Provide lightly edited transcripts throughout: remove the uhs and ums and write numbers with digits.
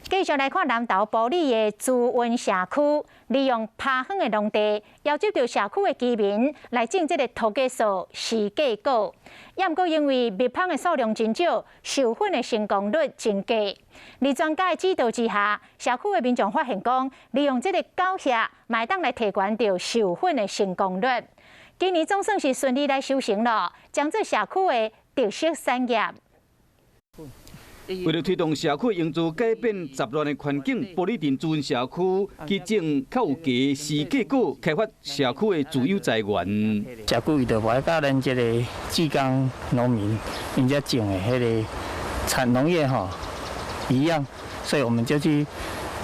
继续来看南投埔里的资源社区，利用趴远的农地，邀集到社区的居民来种这个土鸡素、四季果。也毋过因为蜜蜂的数量真少，授粉的成功率真低。在专家的指导之下，社区的民众发现讲，利用这个狗舍，卖当来提悬到授粉的成功率。今年总算是顺利来收成了，将这社区的特色产业。 为了推动社区营造改变杂乱的环境，埔里镇资源社区去种较有价四季果，开发社区的自有财源。社区为着要甲咱这个志工农民，因家种的迄个产农业一样，所以我们就去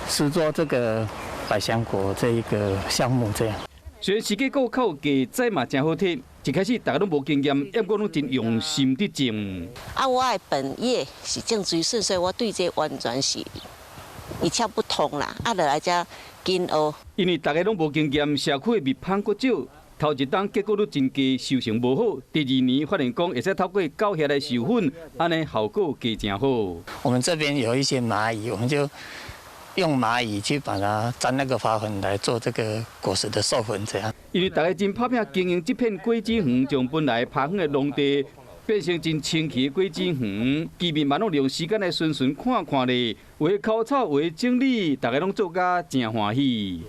试做这个百香果这一个项目这样。虽然四季果较有价，栽嘛真好睇。 一开始大家拢无经验，也过拢真用心伫种。我的本业是种水笋，所以我对这完全是一窍不通啦。就来遮跟学。因为大家拢无经验，社区的蜜蜂过少，头一档结果率真低，收成无好。第二年发现讲会使透过狗舍来授粉，安尼效果加真好。我们这边有一些蚂蚁，我们就 用蚂蚁去把它沾那个花粉来做这个果实的授粉，这样。因为大家真拍拼经营这片果子园，将本来趴远的农地变成真清气的果子园，居民嘛拢利用时间来顺顺看看咧，为口草为整理，大家拢做甲真欢喜。